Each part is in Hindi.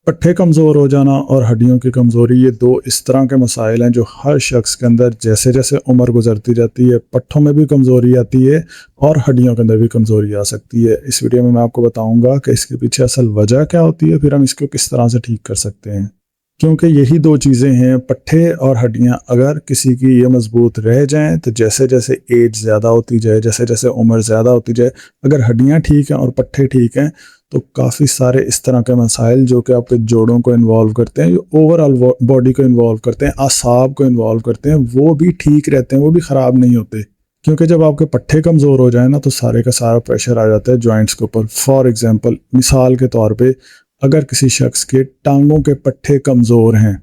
पट्टे कमज़ोर हो जाना और हड्डियों की कमज़ोरी, ये दो इस तरह के मसाइल हैं जो हर शख्स के अंदर जैसे जैसे उम्र गुजरती जाती है पट्टों में भी कमज़ोरी आती है और हड्डियों के अंदर भी कमज़ोरी आ सकती है। इस वीडियो में मैं आपको बताऊंगा कि इसके पीछे असल वजह क्या होती है, फिर हम इसको किस तरह से ठीक कर सकते हैं। क्योंकि यही दो चीज़ें हैं, पट्टे और हड्डियाँ। अगर किसी की ये मजबूत रह जाएं तो जैसे जैसे एज ज़्यादा होती जाए, जैसे जैसे उम्र ज़्यादा होती जाए, अगर हड्डियाँ ठीक हैं और पट्टे ठीक हैं तो काफ़ी सारे इस तरह के मसाइल जो कि आपके जोड़ों को इन्वॉल्व करते हैं, जो ओवरऑल बॉडी को इन्वॉल्व करते हैं, आसाब को इन्वॉल्व करते हैं, वो भी ठीक रहते हैं, वो भी ख़राब नहीं होते। क्योंकि जब आपके पट्टे कमज़ोर हो जाए ना तो सारे का सारा प्रेशर आ जाता है जॉइंट्स के ऊपर। फॉर एग्जांपल, मिसाल के तौर पे, अगर किसी शख्स के टांगों के पट्टे कमज़ोर हैं,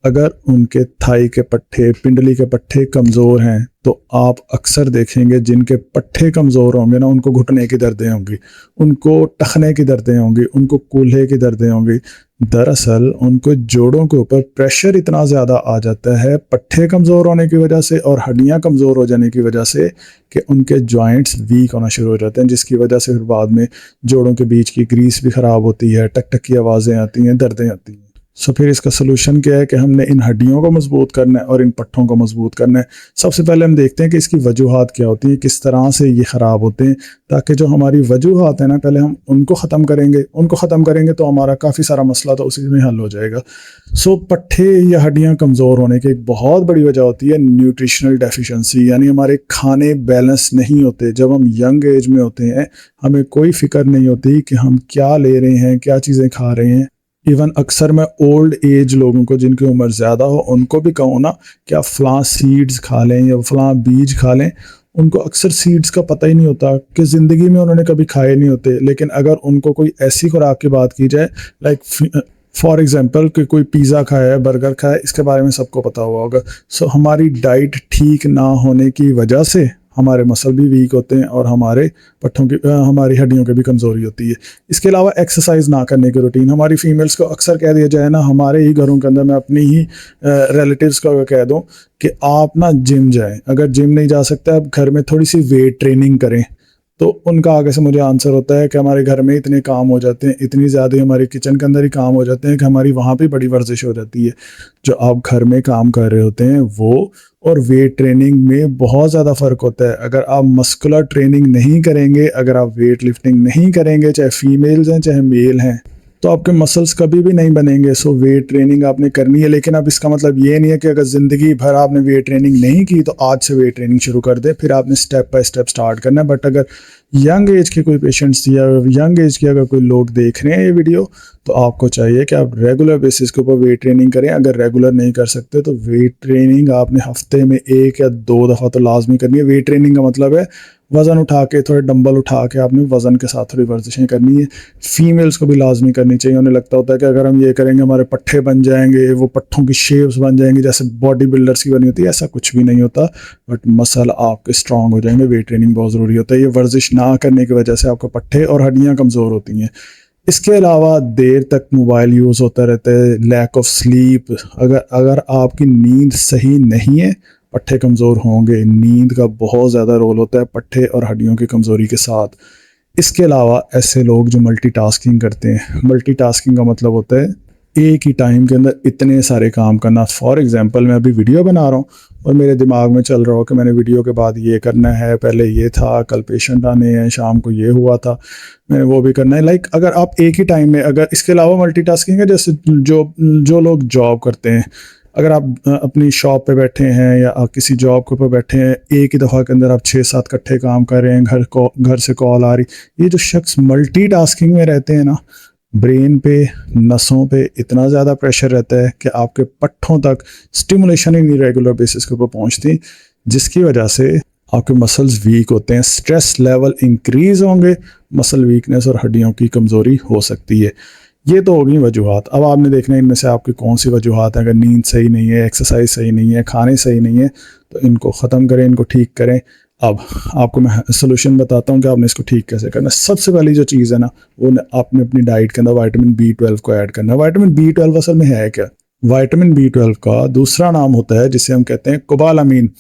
अगर उनके थाई के पट्टे, पिंडली के पट्टे कमज़ोर हैं, तो आप अक्सर देखेंगे जिनके पट्टे कमज़ोर होंगे ना, उनको घुटने की दर्दें होंगी, उनको टखने की दर्दें होंगी, उनको कूल्हे की दर्दें होंगी। दरअसल उनको जोड़ों के ऊपर प्रेशर इतना ज़्यादा आ जाता है पट्टे कमज़ोर होने की वजह से और हड्डियाँ कमज़ोर हो जाने की वजह से कि उनके जॉइंट्स वीक होना शुरू हो जाते हैं, जिसकी वजह से फिर बाद में जोड़ों के बीच की ग्रीस भी ख़राब होती है, टक टक की आवाज़ें आती हैं, दर्दें आती हैं। फिर इसका सलूशन क्या है कि हमने इन हड्डियों को मजबूत करना है और इन पट्टों को मजबूत करना है। सबसे पहले हम देखते हैं कि इसकी वजूहात क्या होती हैं, किस तरह से ये ख़राब होते हैं, ताकि जो हमारी वजूहात है ना, पहले हम उनको ख़त्म करेंगे तो हमारा काफ़ी सारा मसला तो उसी में हल हो जाएगा। पट्टे या हड्डियाँ कमज़ोर होने की एक बहुत बड़ी वजह होती है न्यूट्रिशनल डेफिशिएंसी, यानी हमारे खाने बैलेंस नहीं होते। जब हम यंग एज में होते हैं, हमें कोई फ़िक्र नहीं होती कि हम क्या ले रहे हैं, क्या चीज़ें खा रहे हैं। इवन अक्सर मैं ओल्ड एज लोगों को, जिनकी उम्र ज़्यादा हो, उनको भी कहूँ ना कि आप फ़लाँ सीड्स खा लें या फ़लाँ बीज खा लें, उनको अक्सर सीड्स का पता ही नहीं होता कि ज़िंदगी में उन्होंने कभी खाए नहीं होते। लेकिन अगर उनको कोई ऐसी खुराक की बात की जाए, लाइक फॉर एग्जांपल कि कोई पिज़्ज़ा खाया है, बर्गर खाया है, इसके बारे में सबको पता हुआ होगा। हमारी डाइट ठीक ना होने की वजह से हमारे मसल भी वीक होते हैं और हमारे पट्टों की हमारी हड्डियों की भी कमज़ोरी होती है। इसके अलावा एक्सरसाइज ना करने की रूटीन, हमारी फीमेल्स को अक्सर कह दिया जाए ना, हमारे ही घरों के अंदर, मैं अपनी ही रिलेटिव्स को कह दूं कि आप ना जिम जाएं। अगर जिम नहीं जा सकते, आप घर में थोड़ी सी वेट ट्रेनिंग करें। तो उनका आगे से मुझे आंसर होता है कि हमारे घर में इतने काम हो जाते हैं, इतनी ज़्यादा हमारे किचन के अंदर ही काम हो जाते हैं कि हमारी वहाँ पे बड़ी वर्जिश हो जाती है। जो आप घर में काम कर रहे होते हैं वो और वेट ट्रेनिंग में बहुत ज़्यादा फ़र्क होता है। अगर आप मस्कुलर ट्रेनिंग नहीं करेंगे, अगर आप वेट लिफ्टिंग नहीं करेंगे, चाहे फीमेल्स हैं चाहे मेल हैं, तो आपके मसल्स कभी भी नहीं बनेंगे। वेट ट्रेनिंग आपने करनी है, लेकिन अब इसका मतलब ये नहीं है कि अगर ज़िंदगी भर आपने वेट ट्रेनिंग नहीं की तो आज से वेट ट्रेनिंग शुरू कर दे, फिर आपने स्टेप बाय स्टेप स्टार्ट करना है। बट अगर यंग एज के कोई पेशेंट्स या यंग एज के अगर कोई लोग देख रहे हैं ये वीडियो, तो आपको चाहिए कि आप रेगुलर बेसिस के ऊपर वेट ट्रेनिंग करें। अगर रेगुलर नहीं कर सकते तो वेट ट्रेनिंग आपने हफ्ते में 1 या 2 दफ़ा तो लाजमी करनी है। वेट ट्रेनिंग का मतलब है वज़न उठा के, थोड़े डंबल उठा के आपने वज़न के साथ थोड़ी वर्जिशें करनी है। फीमेल्स को भी लाजमी करनी चाहिए। उन्हें लगता होता है कि अगर हम ये करेंगे हमारे पट्टे बन जाएंगे, वो पट्टों की शेप्स बन जाएंगी जैसे बॉडी बिल्डर्स की बनी होती है। ऐसा कुछ भी नहीं होता, बट मसल आपके स्ट्रांग हो जाएंगे। वेट ट्रेनिंग बहुत ज़रूरी होता है। ये वर्जिश ना करने की वजह से आपके पट्टे और हड्डियाँ कमज़ोर होती हैं। इसके अलावा देर तक मोबाइल यूज़ होता रहता है, लैक ऑफ स्लीप। अगर आपकी नींद सही नहीं है, पट्टे कमज़ोर होंगे। नींद का बहुत ज़्यादा रोल होता है पट्टे और हड्डियों की कमज़ोरी के साथ। इसके अलावा ऐसे लोग जो मल्टीटास्किंग करते हैं, मल्टीटास्किंग का मतलब होता है एक ही टाइम के अंदर इतने सारे काम करना। फॉर एग्जांपल, मैं अभी वीडियो बना रहा हूँ और मेरे दिमाग में चल रहा हो कि मैंने वीडियो के बाद ये करना है, पहले ये था, कल पेशेंट आने हैं, शाम को ये हुआ था, मैंने वो भी करना है। लाइक अगर आप एक ही टाइम में, अगर इसके अलावा मल्टीटास्किंग है जैसे जो लोग जॉब करते हैं, अगर आप अपनी शॉप पे बैठे हैं या आप किसी जॉब के ऊपर बैठे हैं, एक ही दफ़ा के अंदर आप 6-7 इकट्ठे काम कर रहे हैं, घर से कॉल आ रही, ये जो शख्स मल्टीटास्किंग में रहते हैं ना, ब्रेन पे, नसों पे इतना ज़्यादा प्रेशर रहता है कि आपके पट्ठों तक स्टिमुलेशन ही नहीं रेगुलर बेसिस के ऊपर पहुंचती, जिसकी वजह से आपके मसल्स वीक होते हैं, स्ट्रेस लेवल इंक्रीज होंगे, मसल वीकनेस और हड्डियों की कमज़ोरी हो सकती है। ये तो होगी वजूहात। अब आपने देखना है इनमें से आपकी कौन सी वजूहात है। अगर नींद सही नहीं है, एक्सरसाइज सही नहीं है, खाने सही नहीं है, तो इनको ख़त्म करें, इनको ठीक करें। अब आपको मैं सलूशन बताता हूँ कि आपने इसको ठीक कैसे करना है। सबसे पहली जो चीज़ है ना, वो आपने अपनी डाइट के अंदर विटामिन B12 को ऐड करना है। विटामिन B12 असल में है क्या? विटामिन B12 का दूसरा नाम होता है जिसे हम कहते हैं कोबालामीन।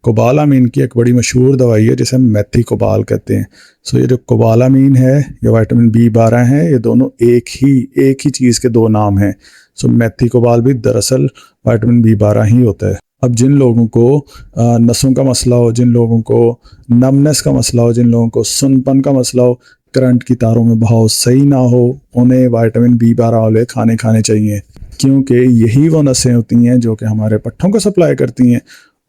कोबालामीन की एक बड़ी मशहूर दवाई है जिसे हम मेथी कोबाल कहते हैं। सो ये जो कोबालामीन है या विटामिन B12 है, ये दोनों एक ही चीज़ के दो नाम हैं। सो मेथी कोबाल भी दरअसल विटामिन B12 ही होता है। अब जिन लोगों को नसों का मसला हो, जिन लोगों को नमनेस का मसला हो, जिन लोगों को सुनपन का मसला हो, करंट की तारों में बहाव सही ना हो, उन्हें विटामिन B12 वाले खाने चाहिए, क्योंकि यही वो नसें होती हैं जो कि हमारे पट्ठों को सप्लाई करती हैं।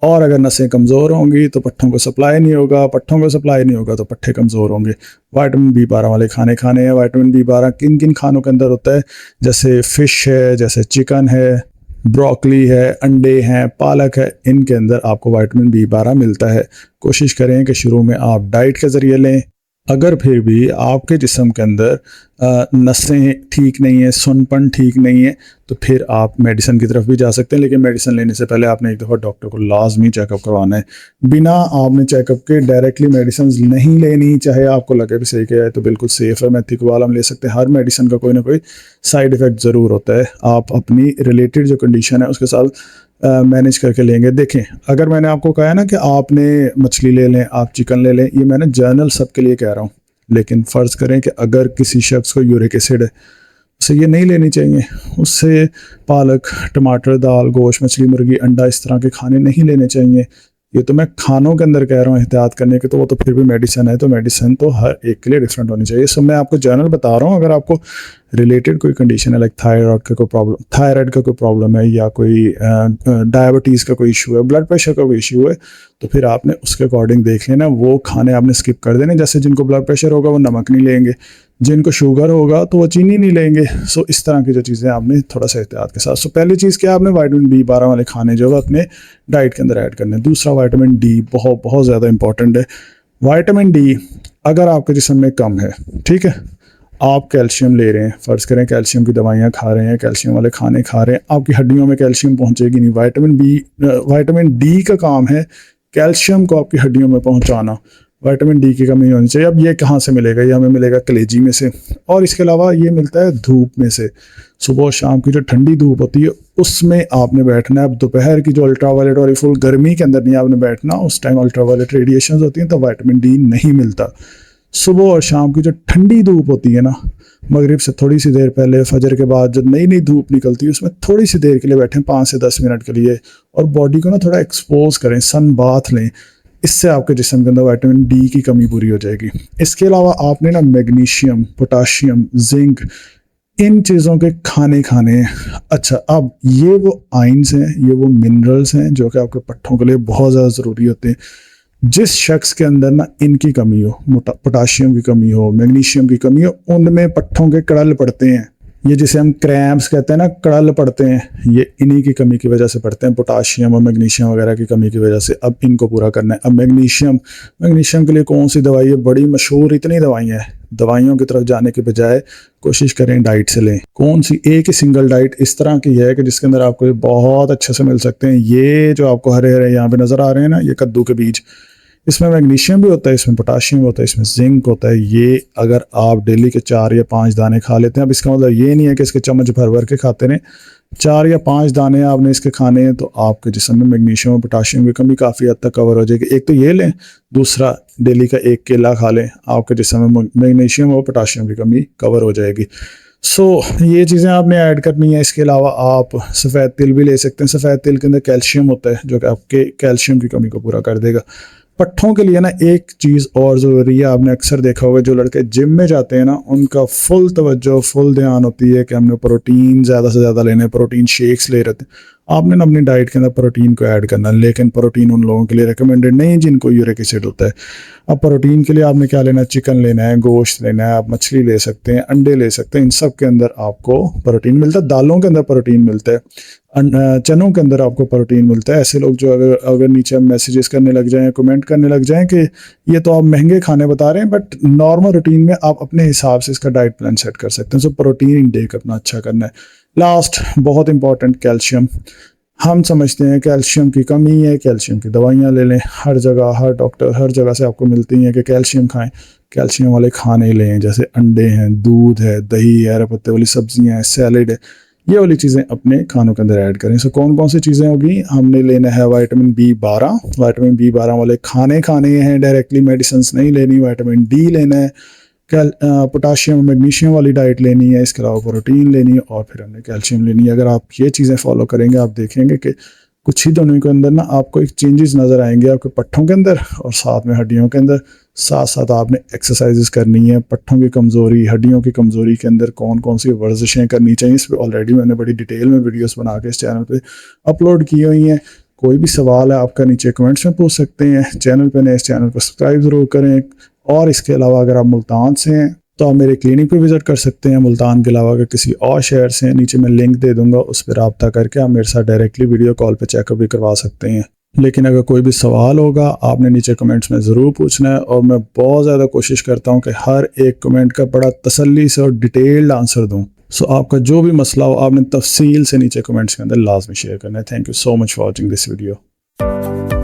और अगर नसें कमज़ोर होंगी तो पट्ठों को सप्लाई नहीं होगा, पट्ठों को सप्लाई नहीं होगा तो पट्ठे कमज़ोर होंगे। विटामिन B12 वाले खाने हैं। विटामिन B12 किन किन खानों के अंदर होता है? जैसे फ़िश है, जैसे चिकन है, ब्रोकली है, अंडे हैं, पालक है, इनके अंदर आपको विटामिन B12 मिलता है। कोशिश करें कि शुरू में आप डाइट के ज़रिए लें। अगर फिर भी आपके जिस्म के अंदर नसें ठीक नहीं है, सुनपन ठीक नहीं है, तो फिर आप मेडिसिन की तरफ भी जा सकते हैं। लेकिन मेडिसिन लेने से पहले आपने एक दफ़ा डॉक्टर को लाजमी चेकअप करवाना है। बिना आपने चेकअप के डायरेक्टली मेडिसिन नहीं लेनी, चाहे आपको लगे भी सही किया है तो बिल्कुल सेफ़ है। मेथी कोबाल हम ले सकते हैं। हर मेडिसिन का कोई ना कोई साइड इफ़ेक्ट ज़रूर होता है। आप अपनी रिलेटेड जो कंडीशन है उसके साथ मैनेज करके लेंगे। देखें, अगर मैंने आपको कहा है ना कि आपने मछली ले लें, आप चिकन ले लें, ये मैंने जनरल सब के लिए कह रहा हूँ। लेकिन फ़र्ज़ करें कि अगर किसी शख्स को यूरिक एसिड है, उसे ये नहीं लेनी चाहिए। उससे पालक, टमाटर, दाल, गोश्त, मछली, मुर्गी, अंडा, इस तरह के खाने नहीं लेने चाहिए। ये तो मैं खानों के अंदर कह रहा हूँ एहतियात करने के, तो वो तो फिर भी मेडिसिन है, तो मेडिसिन तो हर एक के लिए डिफरेंट होनी चाहिए। सो मैं आपको जनरल बता रहा हूँ। अगर आपको रिलेटेड कोई कंडीशन है, लाइक थायराइड का कोई प्रॉब्लम है, या कोई डायबिटीज़ का कोई इशू है, ब्लड प्रेशर का कोई इशू है, तो फिर आपने उसके अकॉर्डिंग देख लेना। वो खाने आपने स्किप कर देने। जैसे जिनको ब्लड प्रेशर होगा वो नमक नहीं लेंगे, जिनको शुगर होगा तो वो चीनी नहीं लेंगे। सो इस तरह की जो चीज़ें आपने थोड़ा सा एहतियात के साथ। सो पहली चीज़ क्या, आपने विटामिन B12 वाले खाने जो है अपने डाइट के अंदर ऐड करने। दूसरा, विटामिन D बहुत ज़्यादा इंपॉर्टेंट है। विटामिन D अगर आपके जिस्म में कम है, ठीक है, आप कैल्शियम ले रहे हैं, फ़र्ज़ करें कैल्शियम की दवाइयाँ खा रहे हैं, कैल्शियम वाले खाने खा रहे हैं, आपकी हड्डियों में कैल्शियम पहुँचेगी नहीं। विटामिन D का काम है कैल्शियम को आपकी हड्डियों में पहुँचाना। विटामिन D की कमी होनी चाहिए। अब ये कहाँ से मिलेगा? ये हमें मिलेगा कलेजी में से, और इसके अलावा ये मिलता है धूप में से। सुबह और शाम की जो ठंडी धूप होती है उसमें आपने बैठना है। अब दोपहर की जो अल्ट्रावायलेट वाली फुल गर्मी के अंदर नहीं आपने बैठना, उस टाइम अल्ट्रावायलेट रेडिएशन होती हैं तो विटामिन D नहीं मिलता। सुबह और शाम की जो ठंडी धूप होती है ना, मगरिब से थोड़ी सी देर पहले, फजर के बाद जो नई नई धूप निकलती है, उसमें थोड़ी सी देर के लिए बैठें, 5 से 10 मिनट के लिए, और बॉडी को ना थोड़ा एक्सपोज करें, सन बाथ लें। इससे आपके जिस्म के अंदर विटामिन D की कमी पूरी हो जाएगी। इसके अलावा आपने ना मैग्नीशियम, पोटाशियम, जिंक, इन चीज़ों के खाने हैं। अच्छा, अब ये वो आइंस हैं, ये वो मिनरल्स हैं जो कि आपके पट्ठों के लिए बहुत ज़्यादा ज़रूरी होते हैं। जिस शख्स के अंदर ना इनकी कमी हो, पोटाशियम की कमी हो, मैग्नीशियम की कमी हो, उनमें पट्ठों के कड़ल पड़ते हैं। ये जिसे हम क्रैम्प्स कहते हैं ना, कड़ल पड़ते हैं, ये इन्हीं की कमी की वजह से पड़ते हैं, पोटाशियम और मैग्नीशियम वगैरह की कमी की वजह से। अब इनको पूरा करना है। अब मैग्नीशियम के लिए कौन सी दवाई है? बड़ी मशहूर इतनी दवाइयाँ हैं। दवाइयों की तरफ जाने के बजाय कोशिश करें डाइट से लें। कौन सी? एक ही सिंगल डाइट इस तरह की है कि जिसके अंदर आपको बहुत अच्छे से मिल सकते हैं। ये जो आपको हरे हरे यहाँ पे नज़र आ रहे हैं ना, ये कद्दू के बीज, इसमें मैग्नीशियम भी होता है, इसमें पोटाशियम होता है, इसमें जिंक होता है। ये अगर आप डेली के 4 या 5 दाने खा लेते हैं, अब इसका मतलब ये नहीं है कि इसके चम्मच भर के खाते रहें। 4 या 5 दाने आपने इसके खाने हैं तो आपके जिस्म में मैग्नीशियम और पोटाशियम की कमी काफ़ी हद तक कवर हो जाएगी। एक तो ये लें, दूसरा डेली का 1 केला खा लें, आपके जिस्म में मैग्नीशियम और पोटाशियम की कमी कवर हो जाएगी। ये चीज़ें आपने ऐड करनी है। इसके अलावा आप सफ़ेद तिल भी ले सकते हैं। सफ़ेद तिल के अंदर कैल्शियम होता है जो कि आपके कैल्शियम की कमी को पूरा कर देगा। पट्ठों के लिए ना एक चीज़ और ज़रूरी है, आपने अक्सर देखा होगा जो लड़के जिम में जाते हैं ना, उनका फुल तवज्जो, फुल ध्यान होती है कि हमने प्रोटीन ज़्यादा से ज़्यादा लेने, प्रोटीन शेक्स ले रहे थे। आपने ना अपनी डाइट के अंदर प्रोटीन को ऐड करना, लेकिन प्रोटीन उन लोगों के लिए रिकमेंडेड नहीं है जिनको यूरिक एसिड होता है। अब प्रोटीन के लिए आपने क्या लेना है? चिकन लेना है, गोश्त लेना है, आप मछली ले सकते हैं, अंडे ले सकते हैं। इन सब के अंदर आपको प्रोटीन मिलता है। दालों के अंदर प्रोटीन मिलता है, चनों के अंदर आपको प्रोटीन मिलता है। ऐसे लोग जो अगर नीचे मैसेजेस करने लग जाएं, कमेंट करने लग जाएं कि ये तो आप महंगे खाने बता रहे हैं, बट नॉर्मल रूटीन में आप अपने हिसाब से इसका डाइट प्लान सेट कर सकते हैं। सो प्रोटीन इनटेक अपना अच्छा करना है। लास्ट, बहुत इंपॉर्टेंट, कैल्शियम। हम समझते हैं कैल्शियम की कमी है, कैल्शियम की दवाइयाँ ले लें। हर जगह, हर डॉक्टर, हर जगह से आपको मिलती हैं कि कैल्शियम खाएं, कैल्शियम वाले खाने लें, जैसे अंडे हैं, दूध है, दही है, हरे पत्ते वाली सब्जियाँ हैं, सैलेड है। ये वाली चीज़ें अपने खानों के अंदर ऐड करें। सो कौन कौन सी चीज़ें होगी, हमने लेना है विटामिन B12, विटामिन B12 वाले खाने खाने हैं, डायरेक्टली मेडिसिन नहीं लेनी। विटामिन D लेना है, पोटाशियम मैग्नीशियम वाली डाइट लेनी है, इसके अलावा प्रोटीन लेनी है, और फिर हमने कैल्शियम लेनी है। अगर आप ये चीज़ें फॉलो करेंगे, आप देखेंगे कि कुछ ही दिनों के अंदर ना आपको एक चेंजेस नज़र आएंगे आपके पट्ठों के अंदर और साथ में हड्डियों के अंदर। साथ साथ आपने एक्सरसाइजेस करनी है। पट्ठों की कमज़ोरी, हड्डियों की कमज़ोरी के अंदर कौन कौन सी वर्जिशें करनी चाहिए, इस पर ऑलरेडी मैंने बड़ी डिटेल में वीडियोस बना के इस चैनल पे अपलोड की हुई हैं। कोई भी सवाल है आपका नीचे कमेंट्स में पूछ सकते हैं। चैनल पे नए, इस चैनल को सब्सक्राइब ज़रूर करें। और इसके अलावा अगर आप मुल्तान से हैं तो आप मेरे क्लिनिक पे विज़िट कर सकते हैं। मुल्तान के अलावा अगर किसी और शहर से हैं, नीचे मैं लिंक दे दूंगा, उस पर रब्ता करके आप मेरे साथ डायरेक्टली वीडियो कॉल पे चेकअप भी करवा सकते हैं। लेकिन अगर कोई भी सवाल होगा आपने नीचे कमेंट्स में ज़रूर पूछना है, और मैं बहुत ज़्यादा कोशिश करता हूँ कि हर एक कमेंट का बड़ा तसल्ली से और डिटेल्ड आंसर दूँ। सो आपका जो भी मसला हो आपने तफसील से नीचे कमेंट्स के अंदर लाजमी शेयर करना है। Thank you so much for watching this video.